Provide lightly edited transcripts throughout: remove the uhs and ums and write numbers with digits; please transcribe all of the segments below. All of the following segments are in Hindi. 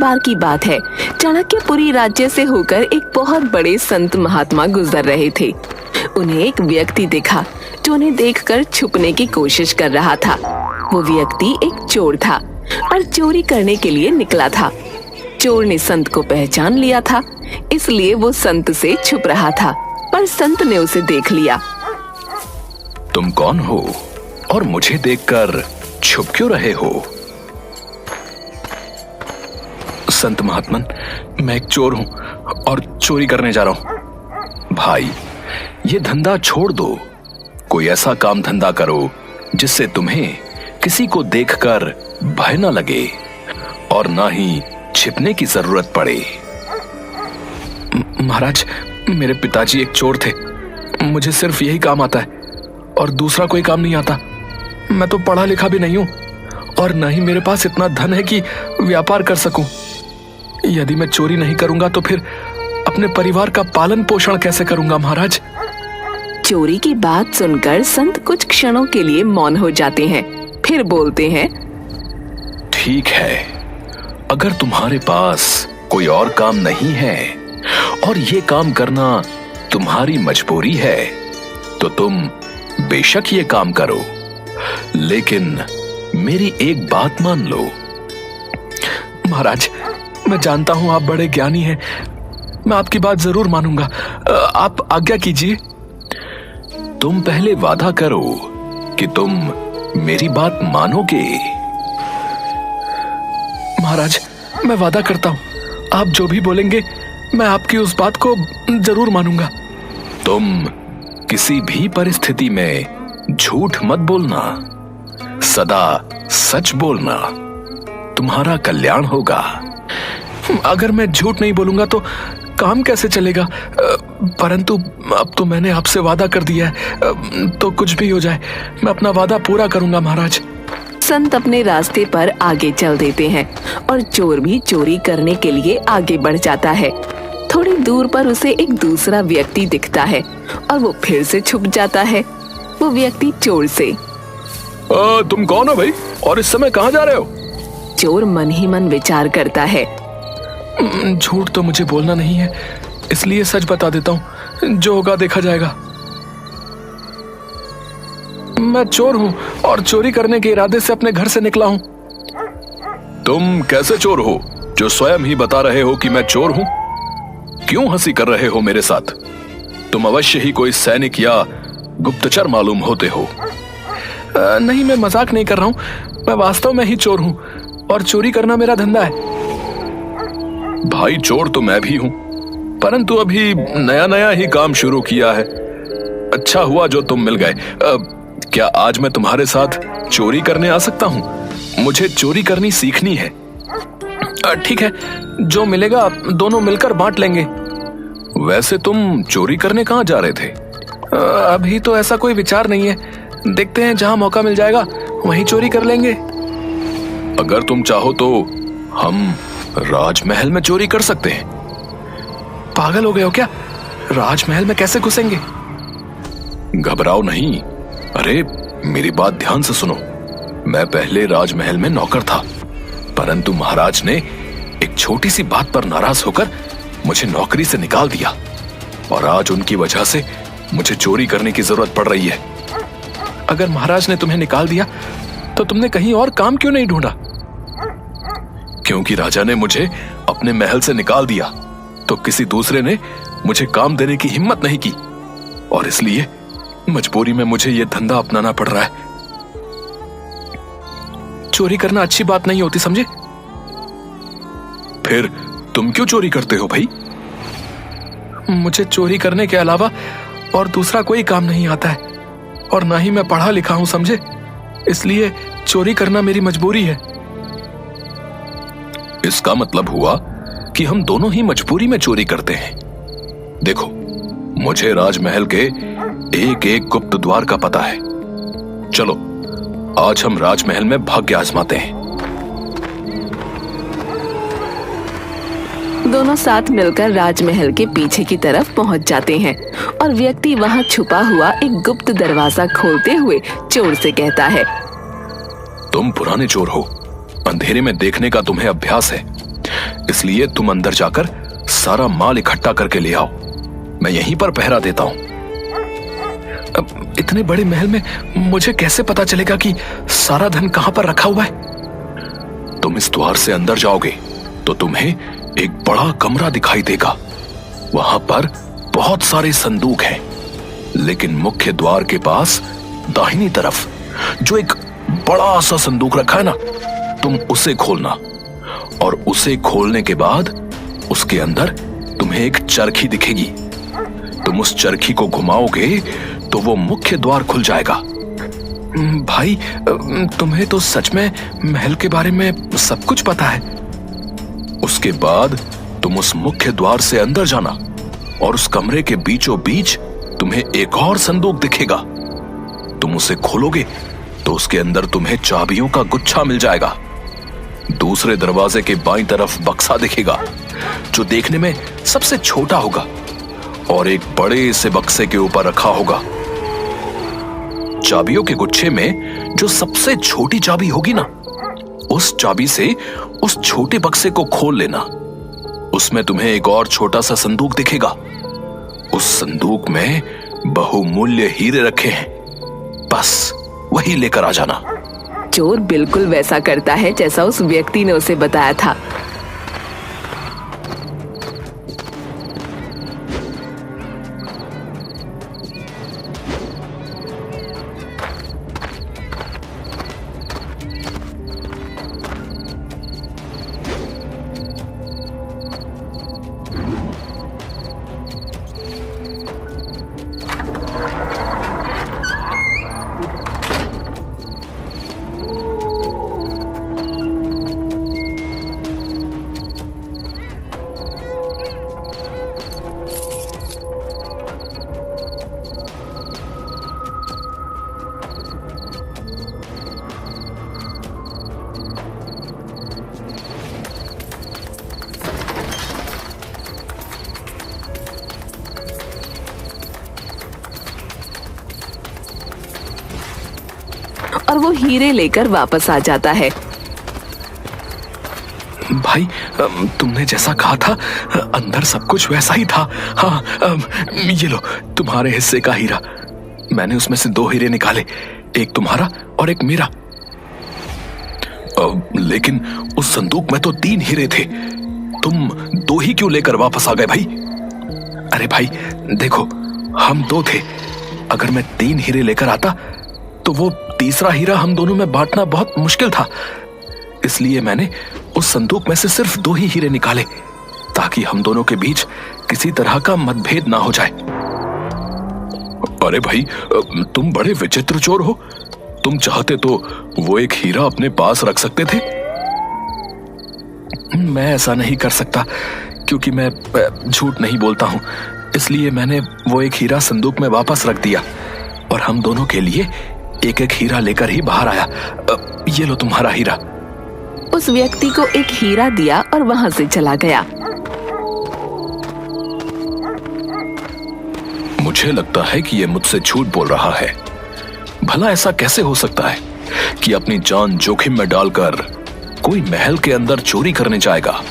बार की बात है, चाणक्यपुरी राज्य से होकर एक बहुत बड़े संत महात्मा गुजर रहे थे। उन्हें एक व्यक्ति दिखा जो उन्हें देखकर छुपने की कोशिश कर रहा था। वो व्यक्ति एक चोर था और चोरी करने के लिए निकला था। चोर ने संत को पहचान लिया था, इसलिए वो संत से छुप रहा था, पर संत ने उसे देख लिया। तुम कौन हो और मुझे देखकर छुप क्यों रहे हो? संत महात्मन, मैं एक चोर हूं और चोरी करने जा रहा हूं। भाई, ये धंधा छोड़ दो। कोई ऐसा काम धंधा करो जिससे तुम्हें किसी को देखकर भय न लगे और ना ही छिपने की जरूरत पड़े। महाराज, मेरे पिताजी एक चोर थे। मुझे सिर्फ यही काम आता है और दूसरा कोई काम नहीं आता। मैं तो पढ़ा लिखा भी नहीं हूं और न ही मेरे पास इतना धन है कि व्यापार कर सकूं। यदि मैं चोरी नहीं करूंगा तो फिर अपने परिवार का पालन पोषण कैसे करूंगा महाराज? चोरी की बात सुनकर संत कुछ क्षणों के लिए मौन हो जाते हैं, फिर बोलते हैं, ठीक है, अगर तुम्हारे पास कोई और काम नहीं है और ये काम करना तुम्हारी मजबूरी है तो तुम बेशक ये काम करो, लेकिन मेरी एक बात मान लो। महाराज, मैं जानता हूं आप बड़े ज्ञानी हैं, मैं आपकी बात जरूर मानूंगा। आप आज्ञा कीजिए। तुम पहले वादा करो कि तुम मेरी बात मानोगे। महाराज, मैं वादा करता हूं, आप जो भी बोलेंगे मैं आपकी उस बात को जरूर मानूंगा। तुम किसी भी परिस्थिति में झूठ मत बोलना, सदा सच बोलना, तुम्हारा कल्याण होगा। अगर मैं झूठ नहीं बोलूंगा तो काम कैसे चलेगा? परंतु अब तो मैंने आपसे वादा कर दिया है, तो कुछ भी हो जाए मैं अपना वादा पूरा करूंगा महाराज। संत अपने रास्ते पर आगे चल देते हैं और चोर भी चोरी करने के लिए आगे बढ़ जाता है। थोड़ी दूर पर उसे एक दूसरा व्यक्ति दिखता है और वो फिर से छुप जाता है। वो व्यक्ति चोर से, तुम कौन हो भाई और इस समय कहां जा रहे हो? चोर मन ही मन विचार करता है, झूठ तो मुझे बोलना नहीं है, इसलिए सच बता देता हूँ, जो होगा देखा जाएगा। मैं चोर हूँ और चोरी करने के इरादे से अपने घर से निकला हूँ। तुम कैसे चोर हो जो स्वयं ही बता रहे हो कि मैं चोर हूँ? क्यों हंसी कर रहे हो मेरे साथ? तुम अवश्य ही कोई सैनिक या गुप्तचर मालूम होते हो। नहीं, मैं मजाक नहीं कर रहा हूँ, मैं वास्तव में ही चोर हूँ और चोरी करना मेरा धंधा है। भाई, चोर तो मैं भी हूं, परंतु अभी नया नया ही काम शुरू किया है। अच्छा हुआ जो तुम मिल गए। क्या आज मैं तुम्हारे साथ चोरी करने आ सकता हूं? मुझे चोरी करनी सीखनी है। ठीक है, जो मिलेगा दोनों मिलकर बांट लेंगे। वैसे तुम चोरी करने कहाँ जा रहे थे? अभी तो ऐसा कोई विचार नहीं है, देखते हैं, जहां मौका मिल जाएगा वहीं चोरी कर लेंगे। अगर तुम चाहो तो हम राजमहल में चोरी कर सकते हैं। पागल हो गए हो क्या? राजमहल में कैसे घुसेंगे? घबराओ नहीं। अरे, मेरी बात ध्यान से सुनो। मैं पहले राजमहल में नौकर था, परंतु महाराज ने एक छोटी सी बात पर नाराज होकर मुझे नौकरी से निकाल दिया और आज उनकी वजह से मुझे चोरी करने की जरूरत पड़ रही है। अगर महाराज ने तुम्हें निकाल दिया तो तुमने कहीं और काम क्यों नहीं ढूंढा? क्योंकि राजा ने मुझे अपने महल से निकाल दिया तो किसी दूसरे ने मुझे काम देने की हिम्मत नहीं की और इसलिए मजबूरी में मुझे यह धंधा अपनाना पड़ रहा है। चोरी करना अच्छी बात नहीं होती, समझे? फिर तुम क्यों चोरी करते हो भाई? मुझे चोरी करने के अलावा और दूसरा कोई काम नहीं आता है और ना ही मैं पढ़ा लिखा हूं, समझे? इसलिए चोरी करना मेरी मजबूरी है। इसका मतलब हुआ कि हम दोनों ही मजबूरी में चोरी करते हैं। देखो, मुझे राजमहल के एक एक गुप्त द्वार का पता है। चलो, आज हम राजमहल में भाग्य आजमाते हैं। दोनों साथ मिलकर राजमहल के पीछे की तरफ पहुंच जाते हैं और व्यक्ति वहां छुपा हुआ एक गुप्त दरवाजा खोलते हुए चोर से कहता है, तुम पुराने चोर हो, अंधेरे में देखने का तुम्हें अभ्यास है, इसलिए तुम अंदर जाकर सारा माल इकट्ठा करके ले आओ। मैं यहीं पर पहरा देता हूं। इतने बड़े महल में मुझे कैसे पता चलेगा कि सारा धन कहां पर रखा हुआ है? तुम इस द्वार से अंदर जाओगे तो तुम्हें एक बड़ा कमरा दिखाई देगा। वहां पर बहुत सारे संदूक हैं, लेकिन मुख्य द्वार के पास दाहिनी तरफ जो एक बड़ा सा संदूक रखा है ना, तुम उसे खोलना, और उसे खोलने के बाद उसके अंदर तुम्हें एक चरखी दिखेगी। तुम उस चरखी को घुमाओगे तो वो मुख्य द्वार खुल जाएगा। भाई, तुम्हें तो सच में महल के बारे में सब कुछ पता है। उसके बाद तुम उस मुख्य द्वार से अंदर जाना, और उस कमरे के बीचों बीच तुम्हें एक और संदूक दिखेगा। तुम उसे खोलोगे तो उसके अंदर तुम्हें चाबियों का गुच्छा मिल जाएगा। दूसरे दरवाजे के बाईं तरफ बक्सा दिखेगा, जो देखने में सबसे छोटा होगा और एक बड़े से बक्से के ऊपर रखा होगा। चाबियों के गुच्छे में जो सबसे छोटी चाबी होगी ना, उस चाबी से उस छोटे बक्से को खोल लेना। उसमें तुम्हें एक और छोटा सा संदूक दिखेगा। उस संदूक में बहुमूल्य हीरे रखे हैं। बस वही लेकर आ जाना। चोर बिल्कुल वैसा करता है जैसा उस व्यक्ति ने उसे बताया था। और वो हीरे लेकर वापस आ जाता है। भाई, तुमने जैसा कहा था, अंदर सब कुछ वैसा ही था। हाँ, ये लो तुम्हारे हिस्से का हीरा। मैंने उसमें से 2 हीरे निकाले, एक तुम्हारा और एक मेरा। लेकिन उस संदूक में तो 3 हीरे थे। तुम 2 ही क्यों लेकर वापस आ गए भाई? अरे भाई देखो, हम 2 थे। अगर मैं 3 हीरे लेकर आता तो वो तीसरा हीरा हम दोनों में बांटना बहुत मुश्किल था। इसलिए मैंने उस संदूक में से सिर्फ 2 ही हीरे निकाले, ताकि हम दोनों के बीच किसी तरह का मतभेद ना हो जाए। अरे भाई, तुम बड़े विचित्र चोर हो। तुम चाहते तो वो एक हीरा अपने पास रख सकते थे। मैं ऐसा नहीं कर सकता, क्योंकि मैं झूठ नहीं बोलता हूँ। इसलिए मैंने वो एक हीरा संदूक में वापस रख दिया, और हम दोनों के लिए एक एक हीरा लेकर ही बाहर आया। ये लो तुम्हारा हीरा। उस व्यक्ति को एक हीरा दिया और वहां से चला गया। मुझे लगता है कि ये मुझसे झूठ बोल रहा है। भला ऐसा कैसे हो सकता है कि अपनी जान जोखिम में डालकर कोई महल के अंदर चोरी करने जाएगा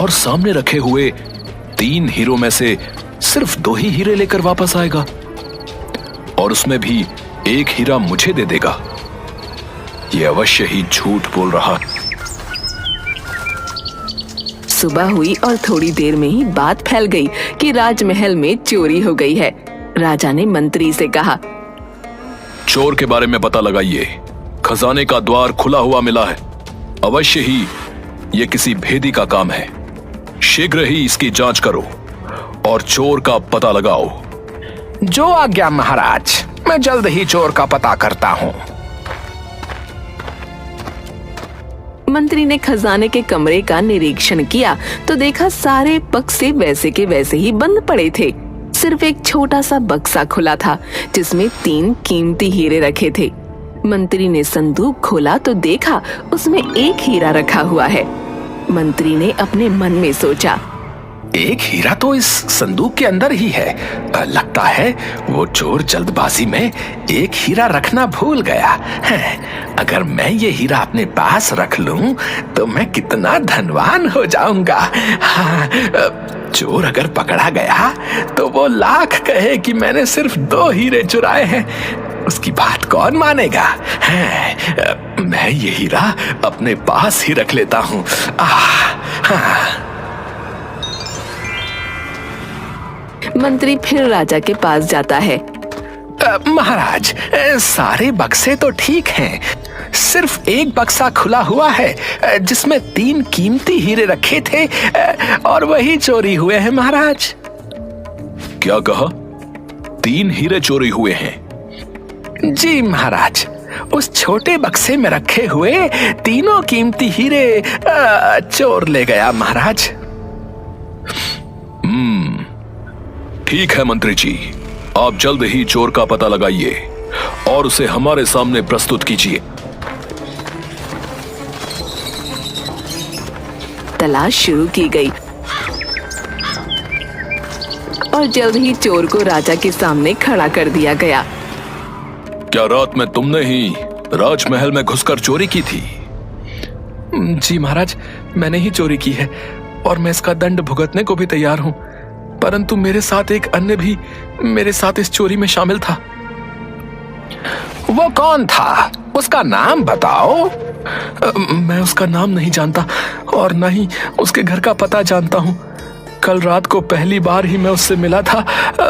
और सामने रखे हुए 3 हीरों में से सिर्फ 2 ही हीरे लेकर वापस आएगा, और उसमें भी एक हीरा मुझे दे देगा। यह अवश्य ही झूठ बोल रहा। सुबह हुई और थोड़ी देर में ही बात फैल गई कि राजमहल में चोरी हो गई है। राजा ने मंत्री से कहा, चोर के बारे में पता लगाइए। खजाने का द्वार खुला हुआ मिला है। अवश्य ही यह किसी भेदी का काम है। शीघ्र ही इसकी जांच करो और चोर का पता लगाओ। जो आज्ञा महाराज, मैं जल्द ही चोर का पता करता हूँ। मंत्री ने खजाने के कमरे का निरीक्षण किया तो देखा सारे बक्से वैसे के वैसे ही बंद पड़े थे। सिर्फ एक छोटा सा बक्सा खुला था, जिसमें 3 कीमती हीरे रखे थे। मंत्री ने संदूक खोला तो देखा उसमें एक हीरा रखा हुआ है। मंत्री ने अपने मन में सोचा, एक हीरा तो इस संदूक के अंदर ही है। लगता है वो चोर जल्दबाजी में एक हीरा रखना भूल गया है। अगर मैं ये हीरा अपने पास रख लूं तो मैं कितना धनवान हो जाऊंगा। हाँ, चोर अगर पकड़ा गया तो वो लाख कहे कि मैंने सिर्फ 2 हीरे चुराए हैं, उसकी बात कौन मानेगा। हाँ, मैं ये हीरा अपने पास ही रख लेता हूं। हाँ। मंत्री फिर राजा के पास जाता है। महाराज, सारे बक्से तो ठीक हैं, सिर्फ एक बक्सा खुला हुआ है जिसमें 3 कीमती हीरे रखे थे और वही चोरी हुए हैं महाराज। क्या कहा? 3 हीरे चोरी हुए हैं? जी महाराज, उस छोटे बक्से में रखे हुए तीनों कीमती हीरे चोर ले गया महाराज। ठीक है मंत्री जी, आप जल्द ही चोर का पता लगाइए और उसे हमारे सामने प्रस्तुत कीजिए। तलाश शुरू की गई और जल्द ही चोर को राजा के सामने खड़ा कर दिया गया। क्या रात में तुमने ही राजमहल में घुसकर चोरी की थी? जी महाराज, मैंने ही चोरी की है और मैं इसका दंड भुगतने को भी तैयार हूँ, परंतु मेरे साथ एक अन्य भी मेरे साथ इस चोरी में शामिल था। वो कौन था? उसका नाम बताओ। मैं उसका नाम नहीं जानता और न ही उसके घर का पता जानता हूँ। कल रात को पहली बार ही मैं उससे मिला था।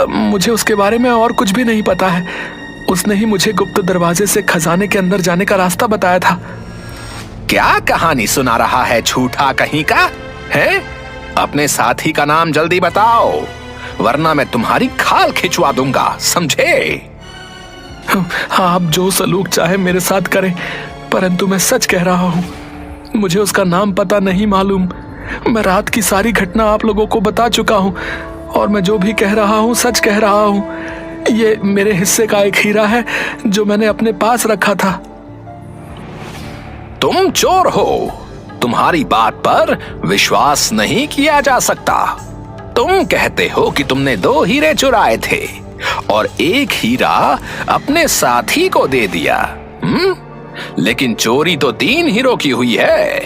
मुझे उसके बारे में और कुछ भी नहीं पता है। उसने ही मुझे गुप्त दरवाजे से खजाने के अंदर जाने का रास्ता बताया था। क्या कहानी सुना रहा है झूठा कहीं का है? अपने साथी का नाम जल्दी बताओ, वरना मैं तुम्हारी खाल खिंचवा दूंगा, समझे? आप जो सलूक चाहे मेरे साथ करें, परंतु मैं सच कह रहा हूँ, मुझे उसका नाम पता नहीं मालूम। मैं रात की सारी घटना आप लोगों को बता चुका हूँ और मैं जो भी कह रहा हूँ सच कह रहा हूँ। ये मेरे हिस्से का एक हीरा है जो मैंने अपने पास रखा था। तुम चोर हो, तुम्हारी बात पर विश्वास नहीं किया जा सकता। तुम कहते हो कि तुमने 2 हीरे चुराए थे और एक हीरा अपने साथी को दे दिया। लेकिन चोरी तो 3 हीरों की हुई है,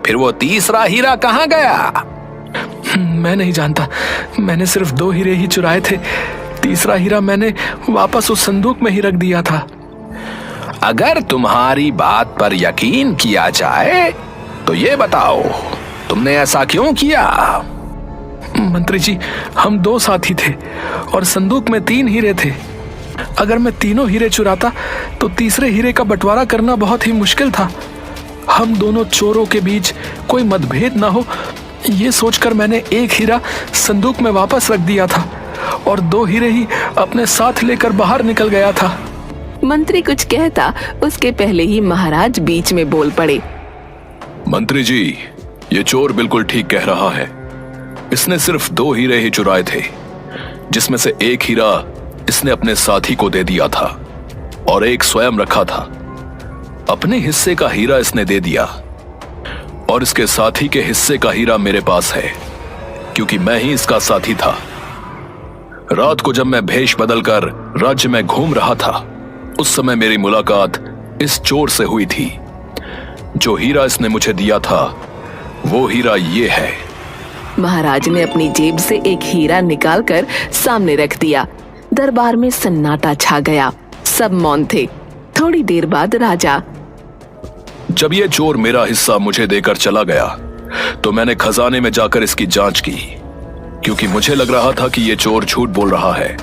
फिर वो तीसरा हीरा कहाँ गया? मैं नहीं जानता, मैंने सिर्फ 2 हीरे ही चुराए थे। तीसरा हीरा मैंने वापस उस संदूक में ही रख दिया था। अगर तुम्हारी बात पर यकीन किया जाए तो ये बताओ, तुमने ऐसा क्यों किया? मंत्री जी, हम 2 साथी थे और संदूक में 3 हीरे थे। अगर मैं तीनों हीरे चुराता तो तीसरे हीरे का बंटवारा करना बहुत ही मुश्किल था। हम दोनों चोरों के बीच कोई मतभेद ना हो, ये सोचकर मैंने एक हीरा संदूक में वापस रख दिया था और 2 हीरे ही अपने साथ लेकर बाहर निकल गया था। मंत्री कुछ कहता उसके पहले ही महाराज बीच में बोल पड़े। मंत्री जी, ये चोर बिल्कुल ठीक कह रहा है। इसने सिर्फ 2 हीरे ही चुराए थे, जिसमें से एक हीरा इसने अपने साथी को दे दिया था और एक स्वयं रखा था। अपने हिस्से का हीरा इसने दे दिया और इसके साथी के हिस्से का हीरा मेरे पास है, क्योंकि मैं ही इसका साथी था। रात को जब मैं भेष बदलकर राज्य में घूम रहा था, उस समय मेरी मुलाकात इस चोर से हुई थी। जो हीरा इसने मुझे दिया था वो हीरा ये है। महाराज ने अपनी जेब से एक हीरा निकालकर सामने रख दिया। दरबार में सन्नाटा छा गया, सब मौन थे। थोड़ी देर बाद राजा, जब ये चोर मेरा हिस्सा मुझे देकर चला गया तो मैंने खजाने में जाकर इसकी जांच की, क्योंकि मुझे लग रहा था कि ये चोर झूठ बोल रहा है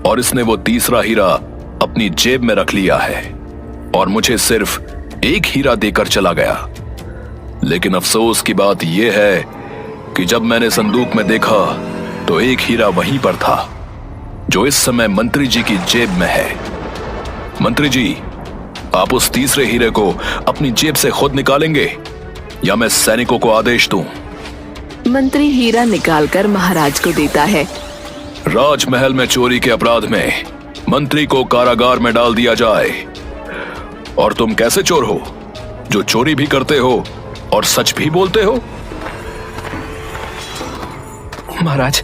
और इसने वो तीसरा हीरा अपनी जेब में रख लिया है और मुझे सिर्फ एक हीरा देकर चला गया। लेकिन अफसोस की बात यह है कि जब मैंने संदूक में देखा तो एक हीरा वहीं पर था जो इस समय मंत्री जी की जेब में है। मंत्री जी, आप उस तीसरे हीरे को अपनी जेब से खुद निकालेंगे या मैं सैनिकों को आदेश दूं? मंत्री हीरा निकालकर महाराज को देता है। राजमहल में चोरी के अपराध में मंत्री को कारागार में डाल दिया जाए। और तुम कैसे चोर हो जो चोरी भी करते हो और सच भी बोलते हो? महाराज,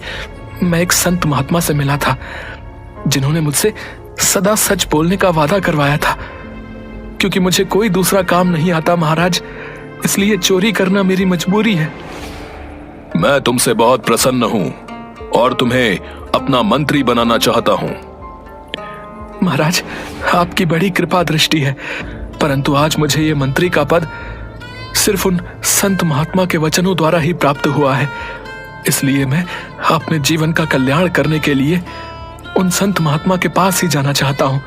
मैं एक संत महात्मा से मिला था जिन्होंने मुझसे सदा सच बोलने का वादा करवाया था। क्योंकि मुझे कोई दूसरा काम नहीं आता महाराज, इसलिए चोरी करना मेरी मजबूरी है। मैं तुमसे बहुत प्रसन्न हूं और तुम्हें अपना मंत्री बनाना चाहता हूं। महाराज, आपकी बड़ी कृपा दृष्टि है, परंतु आज मुझे ये मंत्री का पद सिर्फ उन संत महात्मा के वचनों द्वारा ही प्राप्त हुआ है। इसलिए मैं अपने जीवन का कल्याण करने के लिए उन संत महात्मा के पास ही जाना चाहता हूँ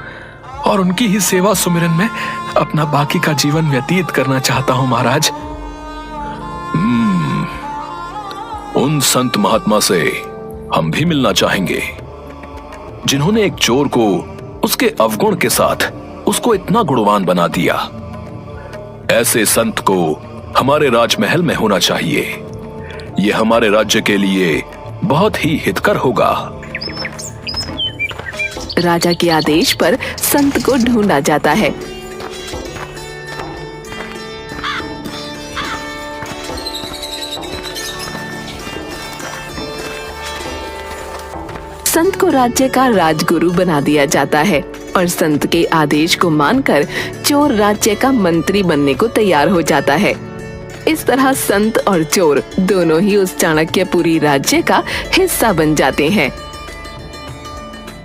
और उनकी ही सेवा सुमिरन में अपना बाकी का जीवन व्यतीत करना चाहता हूँ महाराज। उन संत महात्मा से हम भी मिलना चाहेंगे जिन्होंने एक चोर को उसके अवगुण के साथ उसको इतना गुणवान बना दिया। ऐसे संत को हमारे राजमहल में होना चाहिए। यह हमारे राज्य के लिए बहुत ही हितकर होगा। राजा के आदेश पर संत को ढूंढा जाता है। संत को राज्य का राजगुरु बना दिया जाता है और संत के आदेश को मानकर चोर राज्य का मंत्री बनने को तैयार हो जाता है। इस तरह संत और चोर दोनों ही उस चाणक्यपुरी राज्य का हिस्सा बन जाते हैं।